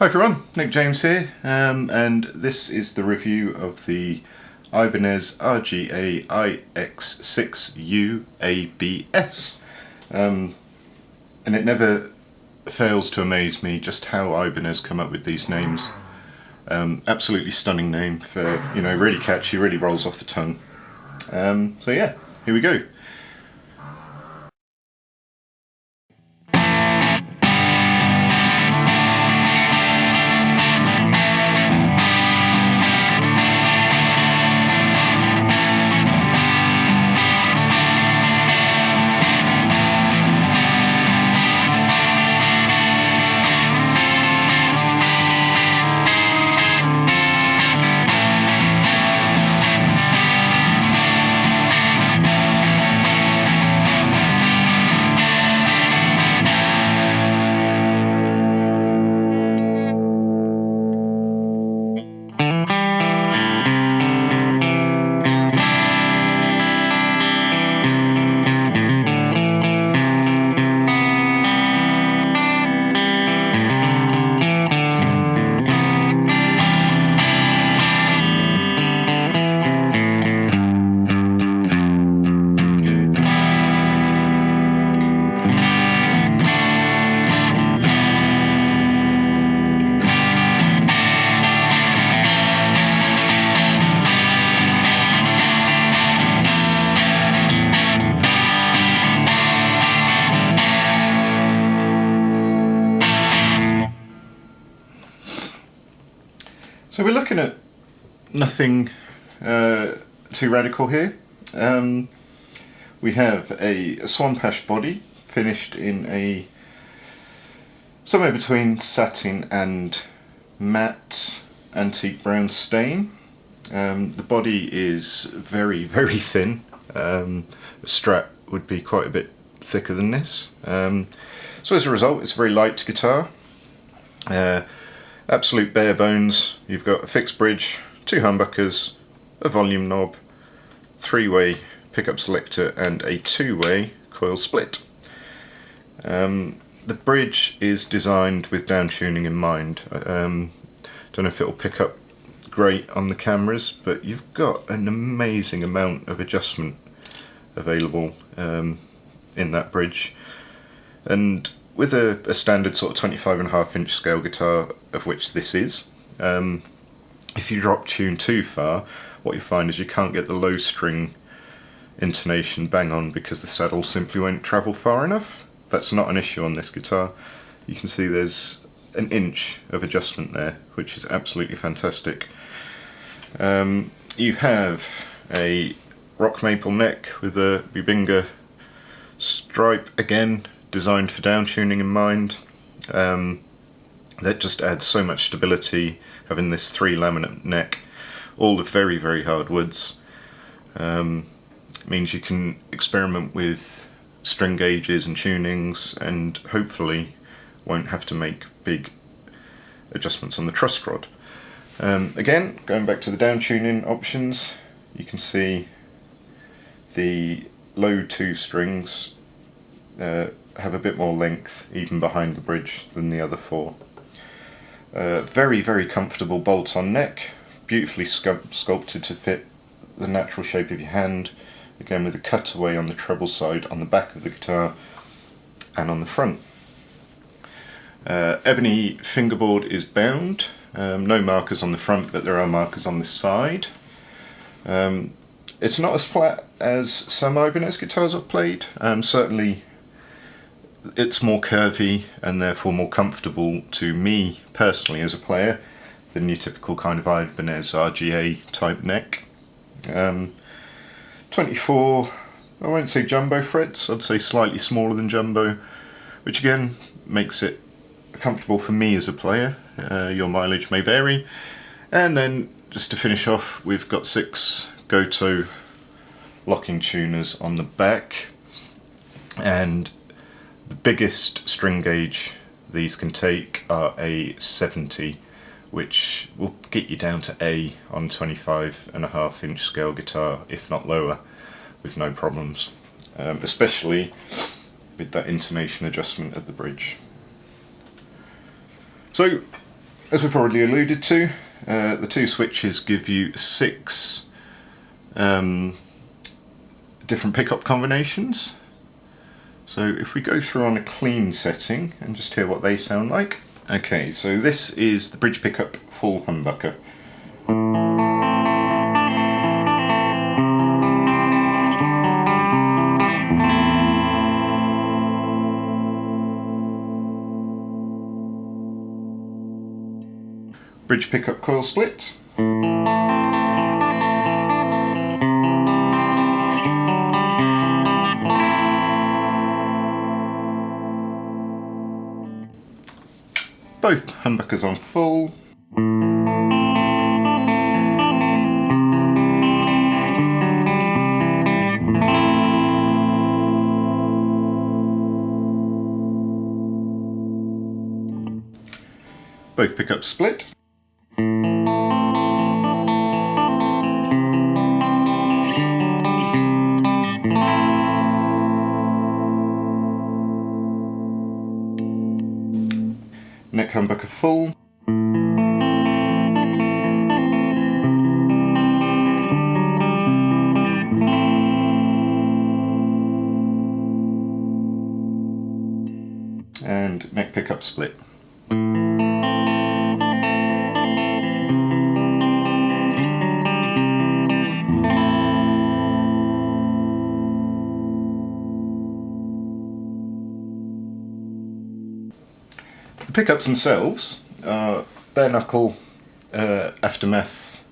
Hi everyone, Nick James here, and this is the review of the Ibanez RGAIX6U-ABS. And it never fails to amaze me just how Ibanez come up with these names. Absolutely stunning name for, really catchy, really rolls off the tongue. So yeah, here we go. So we're looking at nothing too radical here. We have a swan pash body finished in a somewhere between satin and matte antique brown stain. The body is very, very thin. The strap would be quite a bit thicker than this. So as a result, it's a very light guitar. Absolute bare bones. You've got a fixed bridge, 2 humbuckers, a volume knob, 3-way pickup selector and a 2-way coil split. The bridge is designed with down tuning in mind. Don't know if it'll pick up great on the cameras, but you've got an amazing amount of adjustment available in that bridge. And with a standard sort of 25.5-inch scale guitar, of which this is, if you drop tune too far, what you find is you can't get the low string intonation bang on because the saddle simply won't travel far enough. That's not an issue on this guitar. You can see there's an inch of adjustment there, which is absolutely fantastic. You have a rock maple neck with a Bubinga stripe, again designed for down tuning in mind. That just adds so much stability, having this 3 laminate neck, all of very, very hard woods. Means you can experiment with string gauges and tunings and hopefully won't have to make big adjustments on the truss rod. Again, going back to the down tuning options, you can see the low 2 strings have a bit more length even behind the bridge than the other 4. Very, very comfortable bolt-on neck, beautifully sculpted to fit the natural shape of your hand, again with a cutaway on the treble side on the back of the guitar and on the front. Ebony fingerboard is bound, no markers on the front, but there are markers on the side. It's not as flat as some Ibanez guitars I've played, certainly it's more curvy and therefore more comfortable to me personally as a player than your typical kind of Ibanez RGA type neck. 24, I won't say jumbo frets, I'd say slightly smaller than jumbo, which again makes it comfortable for me as a player. Your mileage may vary. And then just to finish off, we've got 6 Goto locking tuners on the back, and the biggest string gauge these can take are a 70, which will get you down to A on 25.5-inch scale guitar, if not lower, with no problems, especially with that intonation adjustment at the bridge. So as we've already alluded to, the two switches give you 6 different pickup combinations. So if we go through on a clean setting and just hear what they sound like. Okay, so this is the bridge pickup full humbucker. Bridge pickup coil split. Both humbuckers on full. Both pickups split. Neck humbucker full. And neck pickup split. The pickups themselves are Bare Knuckle Aftermath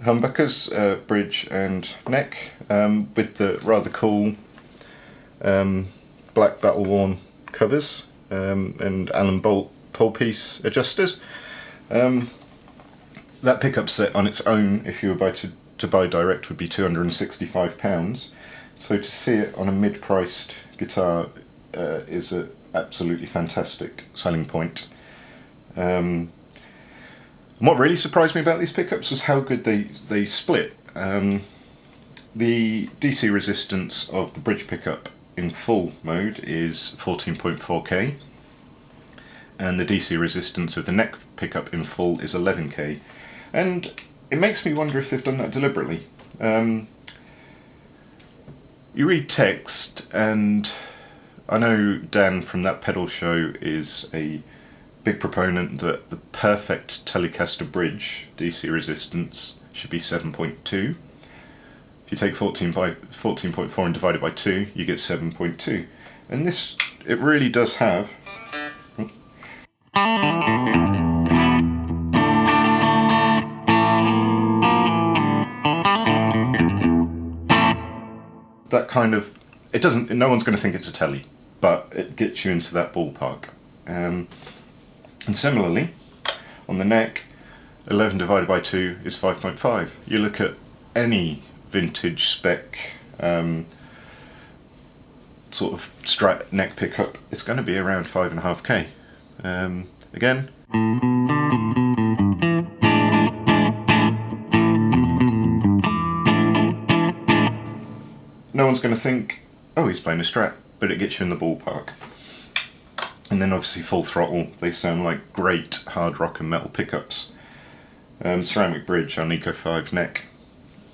humbuckers, bridge and neck, with the rather cool black battle-worn covers and Allen bolt pole piece adjusters. That pickup set on its own, if you were to buy direct, would be £265. So to see it on a mid-priced guitar is a absolutely fantastic selling point. And what really surprised me about these pickups was how good they split. The DC resistance of the bridge pickup in full mode is 14.4k, and the DC resistance of the neck pickup in full is 11k. And it makes me wonder if they've done that deliberately. You read text, and I know Dan from That Pedal Show is a big proponent that the perfect Telecaster bridge DC resistance should be 7.2. If you take 14.4 and divide it by 2, you get 7.2. And this, it really does have that kind of, it doesn't, no one's going to think it's a Tele, but it gets you into that ballpark. And similarly, on the neck, 11 divided by 2 is 5.5. You look at any vintage spec sort of Strat neck pickup, it's going to be around 5.5k. Again, no one's going to think, oh, he's playing a Strat, but it gets you in the ballpark. And then obviously full throttle, they sound like great hard rock and metal pickups. Ceramic bridge on Eco 5 neck.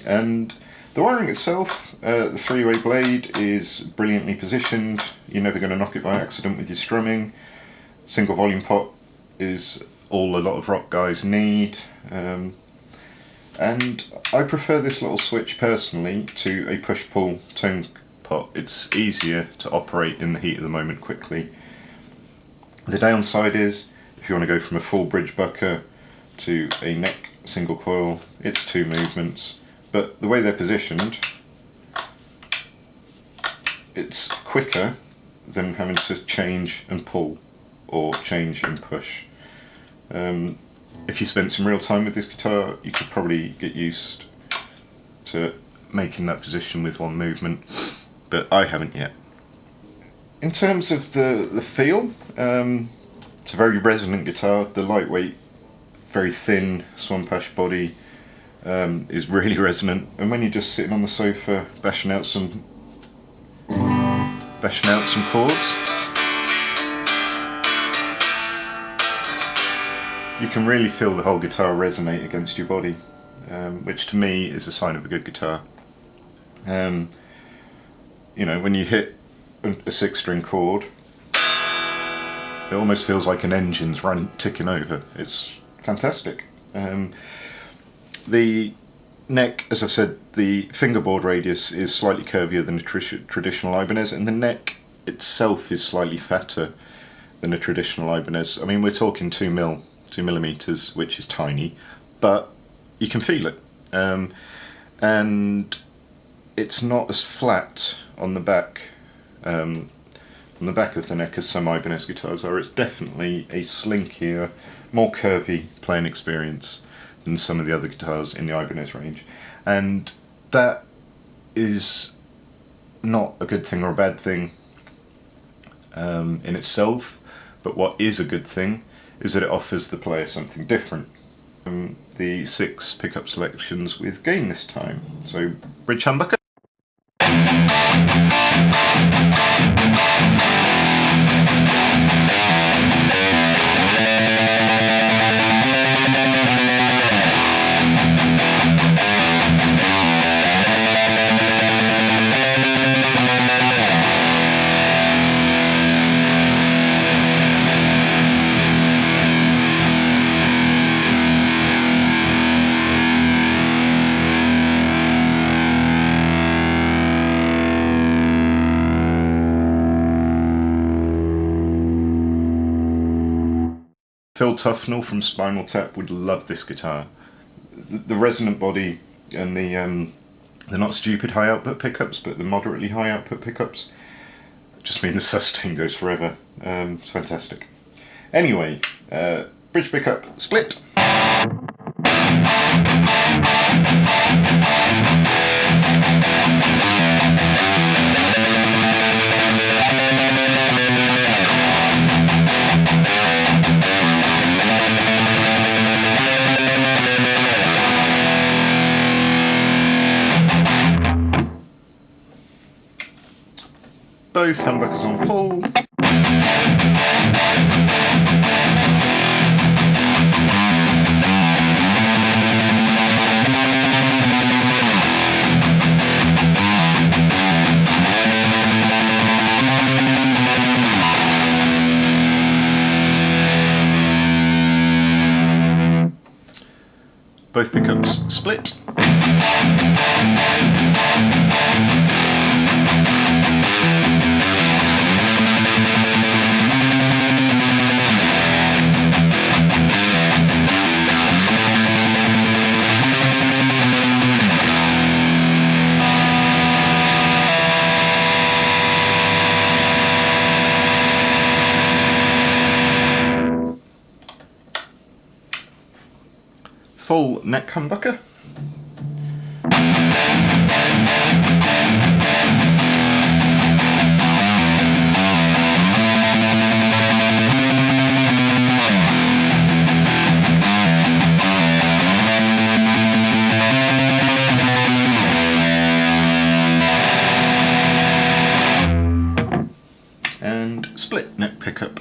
And the wiring itself, the three-way blade is brilliantly positioned. You're never going to knock it by accident with your strumming. Single volume pot is all a lot of rock guys need. And I prefer this little switch personally to a push-pull tone pot. It's easier to operate in the heat of the moment quickly. The downside is, if you want to go from a full bridge bucker to a neck single coil, it's 2 movements. But the way they're positioned, it's quicker than having to change and pull or change and push. If you spent some real time with this guitar, you could probably get used to making that position with 1 movement, but I haven't yet. In terms of the feel, it's a very resonant guitar. The lightweight, very thin Swampash body is really resonant, and when you're just sitting on the sofa bashing out some chords, you can really feel the whole guitar resonate against your body, which to me is a sign of a good guitar. You know, when you hit a 6-string chord, it almost feels like an engine's ticking over. It's fantastic. The neck, as I said, the fingerboard radius is slightly curvier than a traditional Ibanez, and the neck itself is slightly fatter than a traditional Ibanez. I mean, we're talking 2 millimeters, which is tiny, but you can feel it. And it's not as flat on the back of the neck as some Ibanez guitars are. It's definitely a slinkier, more curvy playing experience than some of the other guitars in the Ibanez range, and that is not a good thing or a bad thing in itself, but what is a good thing is that it offers the player something different. The 6 pickup selections with gain this time. So, bridge humbucker. Phil Tufnell from Spinal Tap would love this guitar. The resonant body and the not stupid high output pickups, but the moderately high output pickups just mean the sustain goes forever. It's fantastic. Anyway, bridge pickup split. Both humbuckers on full. Both pickups split. Full neck humbucker. And split neck pickup.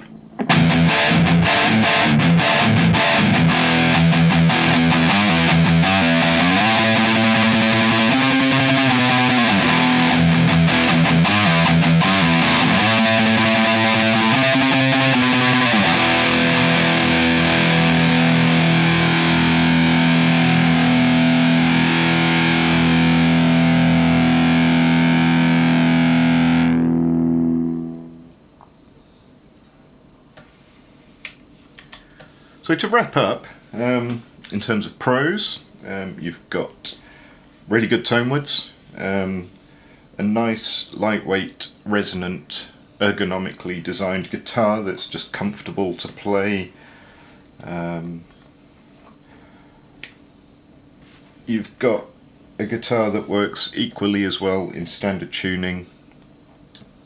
So to wrap up, in terms of pros, you've got really good tone woods, a nice, lightweight, resonant, ergonomically designed guitar that's just comfortable to play. You've got a guitar that works equally as well in standard tuning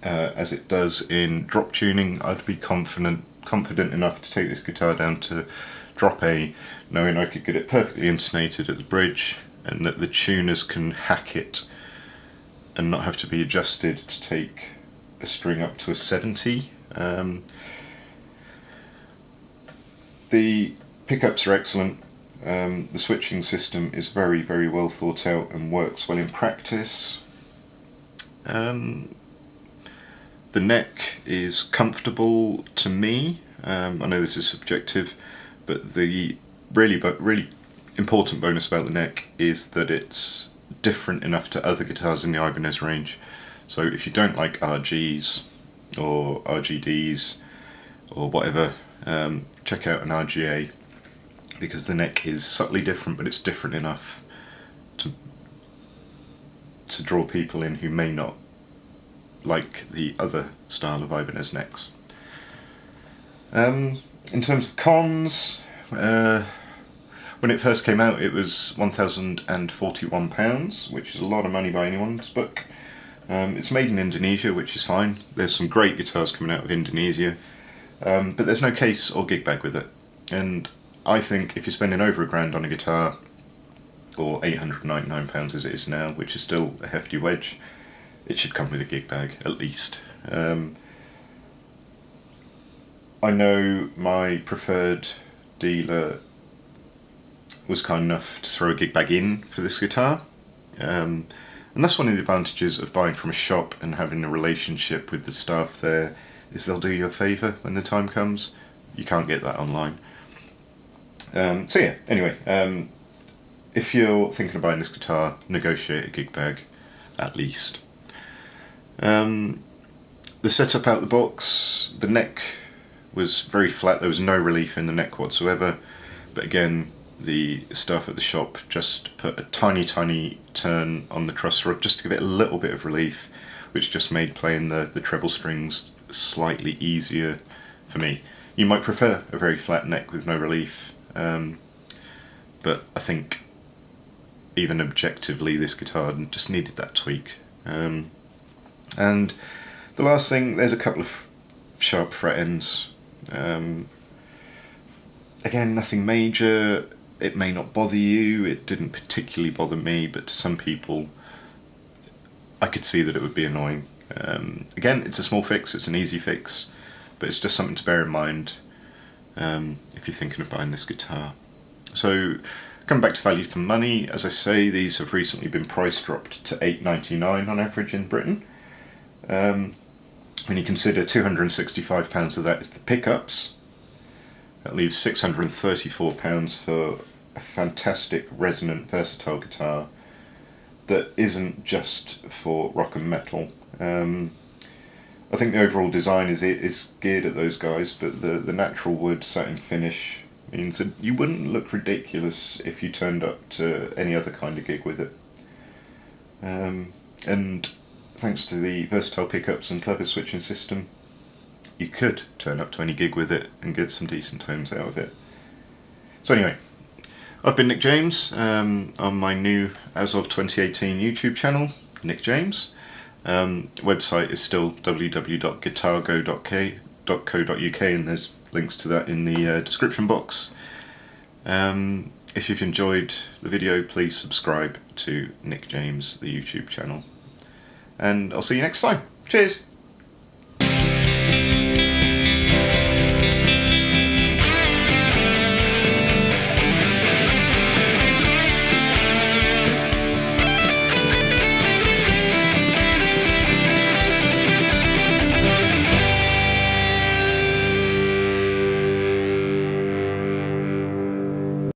as it does in drop tuning. I'd be confident enough to take this guitar down to drop A, knowing I could get it perfectly intonated at the bridge and that the tuners can hack it and not have to be adjusted to take a string up to a 70. The pickups are excellent. The switching system is very, very well thought out and works well in practice. The neck is comfortable to me. I know this is subjective, but the really important bonus about the neck is that it's different enough to other guitars in the Ibanez range. So if you don't like RGs or RGDs or whatever, check out an RGA, because the neck is subtly different, but it's different enough to draw people in who may not like the other style of Ibanez necks. In terms of cons, when it first came out it was £1,041, which is a lot of money by anyone's book. It's made in Indonesia, which is fine. There's some great guitars coming out of Indonesia, but there's no case or gig bag with it. And I think if you're spending over £1,000 on a guitar, or £899 as it is now, which is still a hefty wedge, it should come with a gig bag at least. I know my preferred dealer was kind enough to throw a gig bag in for this guitar, and that's one of the advantages of buying from a shop and having a relationship with the staff there, is they'll do you a favour when the time comes. You can't get that online. So yeah, anyway, if you're thinking of buying this guitar, negotiate a gig bag at least. The setup out the box, the neck was very flat, there was no relief in the neck whatsoever, but again, the staff at the shop just put a tiny turn on the truss rod just to give it a little bit of relief, which just made playing the treble strings slightly easier for me. You might prefer a very flat neck with no relief, but I think even objectively this guitar just needed that tweak. And the last thing, there's a couple of sharp fret ends. Again, nothing major. It may not bother you, it didn't particularly bother me, but to some people I could see that it would be annoying. Again, it's a small fix, it's an easy fix, but it's just something to bear in mind if you're thinking of buying this guitar. So, coming back to value for money, as I say, these have recently been price dropped to £8.99 on average in Britain. When you consider £265 of that is the pickups, that leaves £634 for a fantastic, resonant, versatile guitar that isn't just for rock and metal. I think the overall design is geared at those guys, but the natural wood satin finish means that you wouldn't look ridiculous if you turned up to any other kind of gig with it. And thanks to the versatile pickups and clever switching system, you could turn up to any gig with it and get some decent tones out of it. So anyway, I've been Nick James on my new, as of 2018, YouTube channel, Nick James. Website is still www.guitargo.co.uk, and there's links to that in the description box. If you've enjoyed the video, please subscribe to Nick James, the YouTube channel. And I'll see you next time. Cheers!